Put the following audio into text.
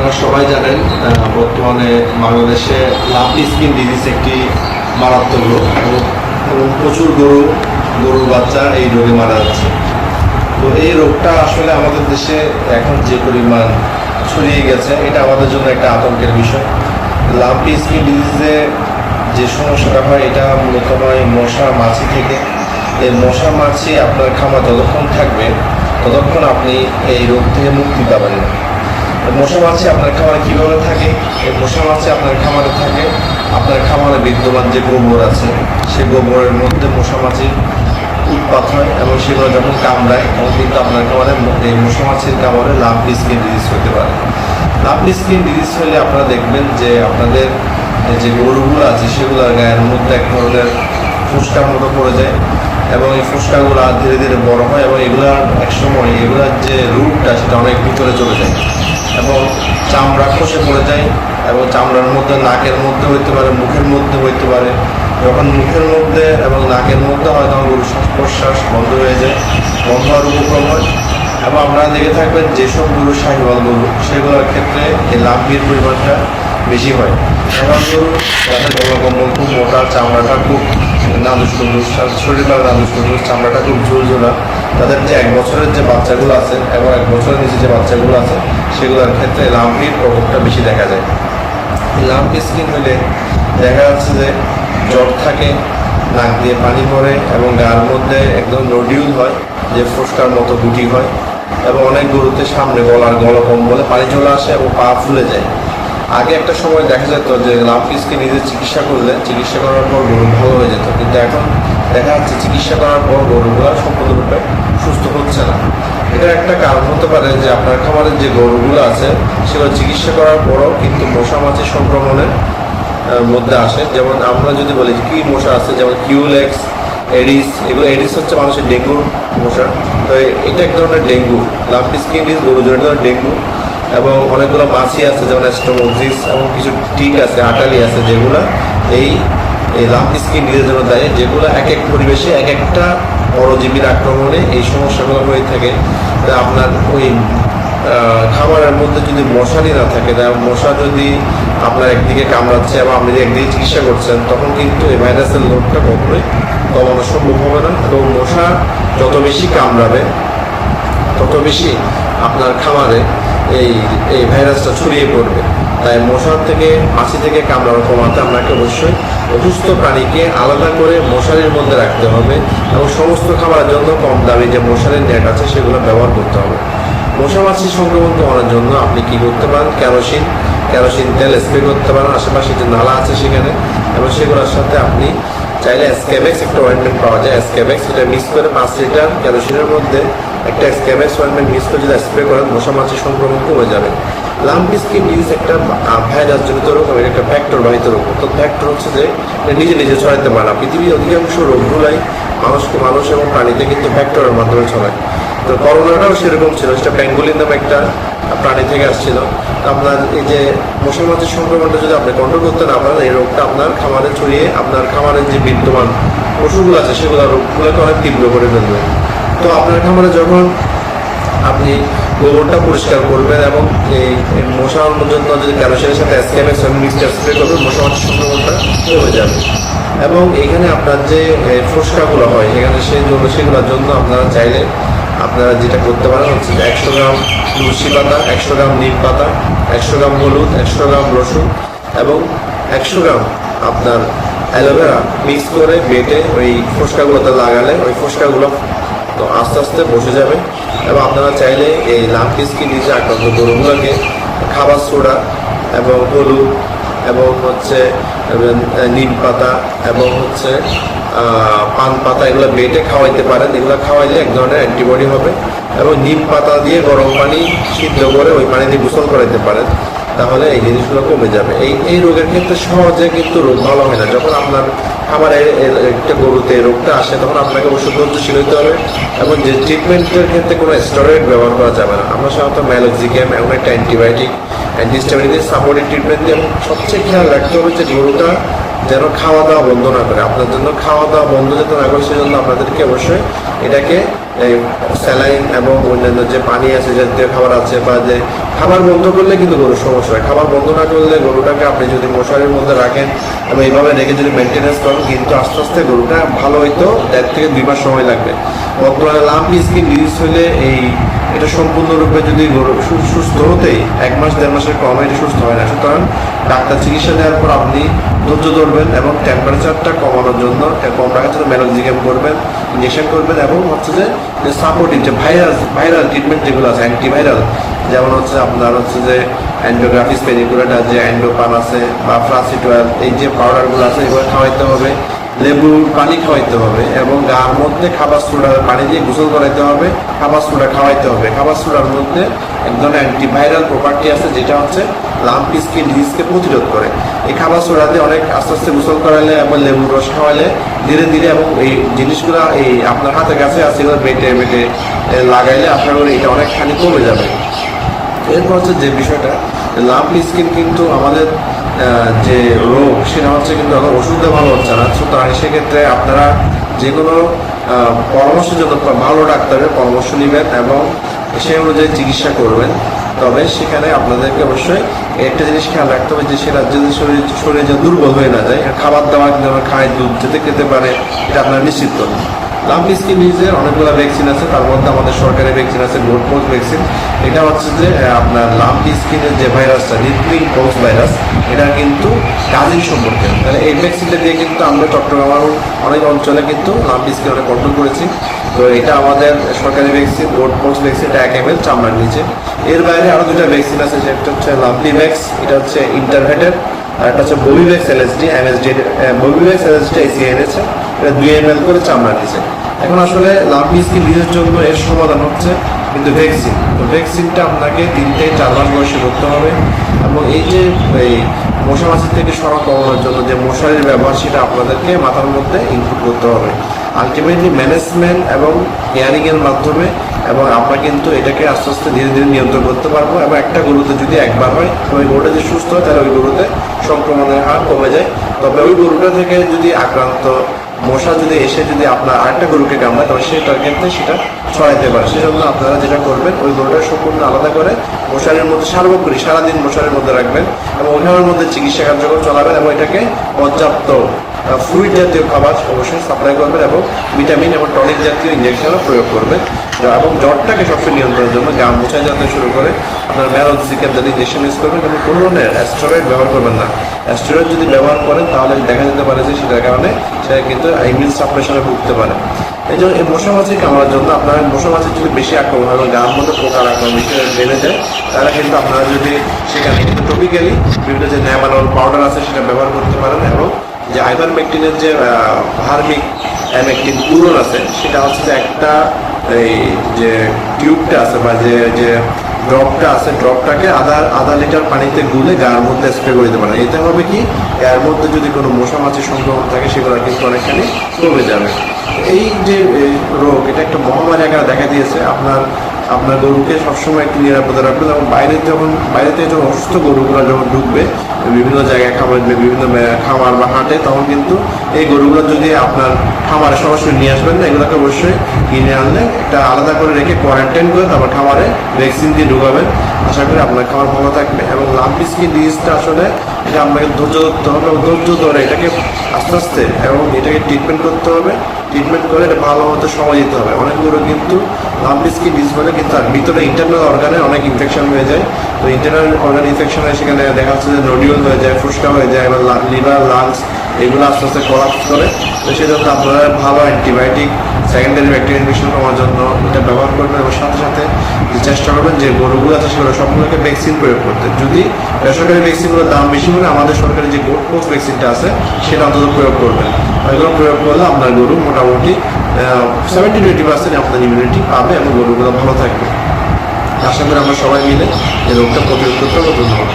আপনারা সবাই জানেন বর্তমানে বাংলাদেশে লাম্পি স্কিন ডিজিজ একটি মারাত্মক রোগ এবং প্রচুর গরুর বাচ্চা এই রোগে মারা যাচ্ছে। তো এই রোগটা আসলে আমাদের দেশে এখন যে পরিমাণ ছড়িয়ে গেছে, এটা আমাদের জন্য একটা আতঙ্কের বিষয়। লাম্পি স্কিন ডিজিজে যে সমস্যাটা হয়, এটা মূলত হয় মশা মাছি থেকে। এই মশা মাছি আপনার খামার যতক্ষণ থাকবে ততক্ষণ আপনি এই রোগ থেকে মুক্তি পাবেন না। মশা মাছি আপনার খামারে কীভাবে থাকে? এই মশা মাছি আপনার খামারে থাকে, আপনার খামারে বিদ্যমান যে গোবর আছে সেই গোবরের মধ্যে মশা মাছির উৎপাত হয় এবং সেগুলো যখন কামড়ায় তখন কিন্তু আপনার খামারে এই মশা মাছির কামড়ে লাম্পি স্কিন ডিজিজ হতে পারে। লাম্পি স্কিন ডিজিজ হলে আপনারা দেখবেন যে আপনাদের যে গরুগুলো আছে সেগুলোর গায়ের মধ্যে এক ধরনের ফুসকার মতো পড়ে যায় এবং এই ফুসকাগুলো ধীরে ধীরে বড় হয় এবং এগুলার একসময় এগুলার যে রূপটা সেটা অনেক ভিতরে চলে যায় এবং চামড়া খসে পড়ে যায় এবং চামড়ার মধ্যে নাকের মধ্যে হইতে পারে, মুখের মধ্যে হইতে পারে। যখন মুখের মধ্যে এবং নাকের মধ্যে হয় তখন গরুর শ্বাস প্রশ্বাস বন্ধ হয়ে যায়, বন্ধ হওয়ার উপক্রম হয়। এবং আপনারা দেখে থাকবেন যেসব গরু শাহিওয়াল গরু সেগুলোর ক্ষেত্রে এই লাম্পির পরিমাণটা বেশি হয়। শাহিওয়াল গরু যাদের গলকম্বল খুব মোটা, চামড়াটা খুব নাদুস টুদুস, শরীরটা নাদুস টুদুস, চামড়াটা খুব ঝুলঝুলা, তাদের যে 1 বছরের যে বাচ্চাগুলো আছে এবং 1 বছরের নিচে যে বাচ্চাগুলো আছে সেগুলোর ক্ষেত্রে লাম্পির প্রভাবটা বেশি দেখা যায়। লাম্পি স্কিন হলে দেখা যাচ্ছে যে জ্বর থাকে, নাক দিয়ে পানি পড়ে এবং গার মধ্যে একদম নডিউল হয়, যে ফুসকার মতো গুটি হয় এবং অনেক গরুতে সামনে গলকম্বলে পানি চলে আসে এবং পা ফুলে যায়। আগে একটা সময় দেখা যেত যে লাম্পি স্কিন নিজে চিকিৎসা করার পর গরু ভালো হয়ে যেত, কিন্তু এখন দেখা যাচ্ছে চিকিৎসা করার পর গরুগুলো সম্পূর্ণরূপে সুস্থ হচ্ছে না। এটার একটা কারণ হতে পারে যে আপনার খামারের যে গরুগুলো আছে সেগুলো চিকিৎসা করার পরও কিন্তু মশা মাছি সংক্রমণের মধ্যে আসে। যেমন আমরা যদি বলি কি মশা আছে, যেমন কিউলেক্স, এডিস, এগুলো এডিস হচ্ছে মানুষের ডেঙ্গুর মশা। তো এটা এক ধরনের ডেঙ্গু। লাম্পি স্কিন ডিজিজ গরু জন্য ডেঙ্গু এবং অনেকগুলো মাছি আছে যেমন অ্যাস্ট্রোমোজিস এবং কিছু টিক আছে, আটালি আছে, যেগুলো এই লাম্পি স্কিন ডিজিজের জন্য দায়ী, যেগুলো এক এক পরিবেশে এক একটা পরজীবীর আক্রমণে এই সমস্যাগুলো হয়ে থাকে। আপনার ওই খাবারের মধ্যে যদি মশারি না থাকে, মশা যদি আপনার একদিকে কামড়াচ্ছে এবং আপনি একদিকে চিকিৎসা করছেন, তখন কিন্তু এই ভাইরাসের লোডটা কখনোই কমানো সম্ভব হবে না এবং মশা যত বেশি কামড়াবে তত বেশি আপনার খামারে এই ভাইরাসটা ছড়িয়ে পড়বে। তাই মশার থেকে মাছি থেকে কামড়ানো কমাতে আপনাকে অবশ্যই অসুস্থ প্রাণীকে আলাদা করে মশারির মধ্যে রাখতে হবে এবং সমস্ত খাবারের জন্য কম দামি যে মশারির নেট আছে সেগুলো ব্যবহার করতে হবে। মশা মাছি সংক্রমণ কমানোর জন্য আপনি কি করতে পারেন? কেরোসিন তেল স্প্রে করতে পারেন আশেপাশে যে নালা আছে সেখানে, এবং সেগুলোর সাথে আপনি চাইলে স্ক্যাবেক্স একটা অয়েন্টমেন্ট পাওয়া যায়, স্ক্যাবেক্স, এটা মিক্স করে 5 লিটার কেরোসিনের মধ্যে একটা স্ক্যাবেক্স অয়েন্টমেন্ট মিক্স করে যদি স্প্রে করেন মশা মাছি সংক্রমণ কমে যাবে। লাম্পি স্কিন ডিজিজ একটা ভাইরাস জনিত রোগ এবং একটা ভেক্টর বাহিত রোগ। তো ভেক্টর হচ্ছে যে নিজে ছড়াতে পারে না। পৃথিবীর অধিকাংশ রোগগুলাই মানুষ এবং প্রাণীতে কিন্তু ভেক্টরের মাধ্যমে ছড়ায়। তো করোনাটাও সেরকম ছিল, সেটা প্যাঙ্গুলিন নামে একটা প্রাণী থেকে আসছিল। আপনার এই যে মশা মাছির সংক্রমণটা যদি আপনি কন্ট্রোল করতে না পারেন, এই রোগটা আপনার খামারে ছড়িয়ে আপনার খামারের যে বিদ্যমান পশুগুলো আছে সেগুলো রোগগুলোকে অনেক তীব্র করে ফেলবে। তো আপনার খামারে যখন আপনি গোবরটা পরিষ্কার করবেন এবং এই মশার জন্য যদি কেরোসিনের সাথে স্ক্যাবেক্স মিক্সচার স্প্রে করবেন, মশা মাছির সংক্রমণটা কমে যাবে। এবং এখানে আপনার যে ফুসকাগুলো হয় এখানে সেগুলোর জন্য আপনারা চাইলে আপনারা যেটা করতে পারেন হচ্ছে 100 গ্রাম তুলসী পাতা, 100 গ্রাম নিম পাতা, 100 গ্রাম হলুদ, 100 গ্রাম রসুন এবং 100 গ্রাম আপনার অ্যালোভেরা মিক্স করে বেটে ওই ফুসকাগুলোতে লাগালে ওই ফুসকাগুলো তো আস্তে আস্তে বসে যাবে। এবং আপনারা চাইলে এই লাম্পি স্কিন ডিজিজে আক্রান্ত গরুগুলোকে খাবার সোডা এবং হলুদ এবং হচ্ছে নিম পাতা এবং হচ্ছে পান পাতা এগুলো বেটে খাওয়াইতে পারেন। এগুলো খাওয়াইলে এক ধরনের অ্যান্টিবডি হবে এবং নিম পাতা দিয়ে গরম পানি সিদ্ধ করে ওই পানি দিয়ে গোসল করাইতে পারেন, তাহলে এই জিনিসগুলো কমে যাবে। এই রোগের ক্ষেত্রে সহজে কিন্তু রোগ ভালো হয় না। যখন আপনার খামারে একটা গরুতে রোগটা আসে তখন আপনাকে ওষুধ ধৈর্যশীল হতে হবে এবং যে ট্রিটমেন্টের ক্ষেত্রে কোনো স্টেরয়েড ব্যবহার করা যাবে না। আমরা সাধারণত ম্যালোক্সিক্যাম এমন একটা অ্যান্টিবায়োটিক, অ্যান্টিহিস্টামিন দিয়ে সাপোর্টিভ ট্রিটমেন্ট দিয়ে, এবং সবচেয়ে খেয়াল রাখতে হবে যে গরুটা যেন খাওয়া দাওয়া বন্ধ না করে। আপনার জন্য খাওয়া দাওয়া বন্ধ যাতে না করে সেজন্য আপনাদেরকে অবশ্যই এটাকে এই স্যালাইন এবং অন্যান্য যে পানি আছে, জাতীয় খাবার আছে, বা যে খাবার বন্ধ করলে কিন্তু গরুর সমস্যা হয়। খাবার বন্ধ না করলে গরুটাকে আপনি যদি মশারির মধ্যে রাখেন এবং এইভাবে রেখে যদি মেনটেন্যান্স করেন, কিন্তু আস্তে আস্তে গরুটা ভালো হইতো 1.5 থেকে 2 মাস সময় লাগবে। বর্তমানে লাম্পি স্কিন ডিজিজ হলে এটা সম্পূর্ণরূপে যদি গরু সুস্থ হতেই 1 মাস 1.5 মাসের কমে এটা সুস্থ হয় না। সুতরাং ডাক্তার চিকিৎসা দেওয়ার পর আপনি ধৈর্য ধরবেন এবং টেম্পারেচারটা কমানোর জন্য কম রাখার জন্য মেলোক্সিকাম করবেন, ইঞ্জেকশন করবেন, এবং হচ্ছে যে সাপোর্টিভ যে ভাইরাল ট্রিটমেন্ট যেগুলো আছে, অ্যান্টিভাইরাল, যেমন হচ্ছে আপনার হচ্ছে যে অ্যান্ডোগ্রাফিস পেনিকুলাটা, যে অ্যান্ডোপান আছে, বা ফ্লাসিটোয়াল, এই যে পাউডারগুলো আছে এগুলো খাওয়াইতে হবে, লেবুর পানি খাওয়াইতে হবে, এবং গার মধ্যে খাবার সোডার পানি দিয়ে গোসল করাইতে হবে, খাবার সোডা খাওয়াইতে হবে। খাবার সোডার মধ্যে এক ধরনের অ্যান্টিভাইরাল প্রপার্টি আছে যেটা হচ্ছে লাম্পি স্কিন ডিজিজকে প্রতিরোধ করে। এই খাবার সোডা দিয়ে অনেক আস্তে আস্তে গোসল করালে এবং লেবুর রস খাওয়ালে ধীরে ধীরে, এবং এই জিনিসগুলো এই আপনার হাতের কাছে আছে, এগুলো বেটে বেটে লাগাইলে আপনার এটা অনেকখানি কমে যাবে। এরপর হচ্ছে যে বিষয়টা, লাম্পি স্কিন কিন্তু আমাদের যে রোগ সেটা হচ্ছে কিন্তু এখন ওষুধে ভালো হচ্ছে না। সুতরাং সেক্ষেত্রে আপনারা যে কোনো পরামর্শের জন্য ভালো ডাক্তারের পরামর্শ নেবেন এবং সেই অনুযায়ী চিকিৎসা করবেন। তবে সেখানে আপনাদেরকে অবশ্যই একটা জিনিস খেয়াল রাখতে হবে যে সেটা যদি শরীরে যে দুর্বল হয়ে না যায়, খাবার দাবার যেমন খায়, দুধ যেতে খেতে পারে, এটা আপনারা নিশ্চিত করুন। লাম্পি স্কিন ডিজিজের অনেকগুলো ভ্যাকসিন আছে, তার মধ্যে আমাদের সরকারি ভ্যাকসিন আছে গোট পোক্স ভ্যাকসিন। এটা হচ্ছে যে আপনার লাম্পি স্কিনের যে ভাইরাসটা, রিথমিং পোক্স ভাইরাস, এটা কিন্তু কাজিন সম্পর্কে। তাহলে এই ভ্যাকসিনটা দিয়ে কিন্তু আমরা চট্টগ্রাম অনেক অঞ্চলে কিন্তু লাম্পি স্কিন অনেক কন্ট্রোল করেছি। তো এটা আমাদের সরকারি ভ্যাকসিন গোট পোক্স ভ্যাকসিন, এটা 1 ml চামড়ার নিচে। এর বাইরে আরও 2টা ভ্যাকসিন আছে, যেটা হচ্ছে লাম্পি ভ্যাক্স, এটা হচ্ছে ইন্টারভেটেড, আর একটা হচ্ছে ববিভ্যাক্স এলএসডি এমএসডি। ববিভ্যাক্স এলএসডি এসি এনেছে, এটা 2 ml করে চামড়া দিচ্ছে। এখন আসলে লাম্পি স্কিন ডিজিজের জন্য এর সমাধান হচ্ছে কিন্তু ভ্যাকসিন। তো ভ্যাকসিনটা আপনাকে 3 থেকে 4 মাস বয়সে করতে হবে, এবং এই যে এই মশা মাছির থেকে সরা কমানোর জন্য যে মশারির ব্যবহার, সেটা আপনাদেরকে মাথার মধ্যে ইনপুট করতে হবে। আলটিমেটলি ম্যানেজমেন্ট এবং কেয়ারিংয়ের মাধ্যমে এবং আমরা কিন্তু এটাকে আস্তে আস্তে ধীরে ধীরে নিয়ন্ত্রণ করতে পারবো। এবং একটা গরুতে যদি একবার হয়, ওই গরুটা যদি সুস্থ হয়, তাহলে ওই গরুতে সংক্রমণের হার কমে যায়। তবে ওই গরুটা থেকে যদি আক্রান্ত মশা যদি এসে যদি আপনার আরেকটা গরুকে কামড়ায়, তবে সেটার ক্ষেত্রে সেটা ছড়াইতে পারে। সেজন্য আপনারা যেটা করবেন, ওই গরুটা সম্পূর্ণ আলাদা করে মশারির মধ্যে সার্বক্ষণিক সারাদিন মশারির মধ্যে রাখবেন, এবং ওইখানের মধ্যে চিকিৎসা কার্যক্রম চালাবেন, এবং এটাকে পর্যাপ্ত ফ্লুইড জাতীয় খাবার অবশ্যই সাপ্লাই করবেন, এবং ভিটামিন এবং টনিক জাতীয় ইঞ্জেকশনও প্রয়োগ করবেন। এবং জ্বরটাকে সবসময় নিয়ন্ত্রণের জন্য গাম মোছায় যাতে শুরু করে আপনার মেলোক্সিকাম যাতে ইঞ্জেকশন ইউজ করবেন, এবং কোনো ধরনের অ্যাস্টেরয়েড ব্যবহার করবেন না। অ্যাস্টেরয়েড যদি ব্যবহার করেন তাহলে দেখা যেতে পারে যে সেটার কারণে সেটা কিন্তু ইমিউন সাপ্রেশনে ভুগতে পারে। এই জন্য এই মশা মাছি কামড়ার জন্য আপনারা মশা মাছি যদি বেশি আক্রমণ হয় এবং গার মধ্যে পোকার আক্রমণ বেশি বেড়ে যায়, তাহলে কিন্তু আপনারা যদি সেখানে কিন্তু টপিক্যালি বিভিন্ন যে ন্যামানল পাউডার আছে সেটা ব্যবহার করতে পারেন, এবং যে আইভারমেকটিনের যে ভার্মিক অ্যামেকটিন পুরন আছে, সেটা হচ্ছে যে একটা এই যে টিউবটা আছে বা যে ড্রপটা আছে, ড্রপটাকে আধা লিটার পানিতে গুলে গার মধ্যে স্প্রে করে দিতে পারেন। এতে হবে কি, এর মধ্যে যদি কোনো মশা মাছির সংক্রমণ থাকে সেগুলো কিন্তু অনেকখানি কমে যাবে। এই যে রোগ, এটা একটা মহামারী আকারে দেখা দিয়েছে। আপনার গরুকে সবসময় একটু নিরাপদে রাখবেন, এবং বাইরে থেকে যখন অসুস্থ গরুগুলো যখন ঢুকবে বিভিন্ন জায়গায় খাবার, বিভিন্ন খামার বা হাটে, তখন কিন্তু এই গরুগুলো যদি আপনার খামারে সরাসরি নিয়ে আসবেন না, এগুলোকে অবশ্যই কিনে আনলে একটা আলাদা করে রেখে কোয়ারেন্টাইন করে তারপর খামারে ভ্যাকসিন দিয়ে ঢুকাবেন। আশা করি আপনার খাবার ভালো থাকবে। এবং লাম্পি স্কিন ডিজিজটা আসলে এটা আপনাকে ধৈর্য ধরতে হবে, এবং ধৈর্য ধরে এটাকে আস্তে আস্তে এবং এটাকে ট্রিটমেন্ট করতে হবে। ট্রিটমেন্ট করে এটা ভালো হতে সময় দিতে হবে। অনেকগুলো কিন্তু লাম্পি স্কিন ডিজিজ বলে কিন্তু আর ভিতরে ইন্টারনাল অর্গানে অনেক ইনফেকশন হয়ে যায়। তো ইন্টারনাল অর্গান ইনফেকশন হয়ে সেখানে দেখা যাচ্ছে যে নোডিউল হয়ে যায়, ফুসকা হয়ে যায়, এবং লিভার, লাংস এগুলো আস্তে আস্তে কলাপস করে। তো সেজন্য আপনারা ভালো অ্যান্টিবায়োটিক, সেকেন্ডারি ব্যাকটেরিয়া ইনফেকশন হওয়ার জন্য এটা ব্যবহার করবেন, এবং সাথে সাথে চেষ্টা করবেন যে গরুগুলো আছে সেগুলো সবগুলোকে ভ্যাকসিন প্রয়োগ করতে। যদি বেসরকারি ভ্যাকসিনগুলোর দাম বেশি হলে আমাদের সরকারি যে গোট পোক্স ভ্যাকসিনটা আছে সেটা অন্তত প্রয়োগ করবেন। এগুলো প্রয়োগ করলে আপনার গরু মোটামুটি 70-80% আপনার ইমিউনিটি পাবে, এবং গরুগুলো ভালো থাকবে। আশা করি আমরা সবাই মিলে এই রোগটা প্রতিরোধ করতে পারবো। ধন্যবাদ।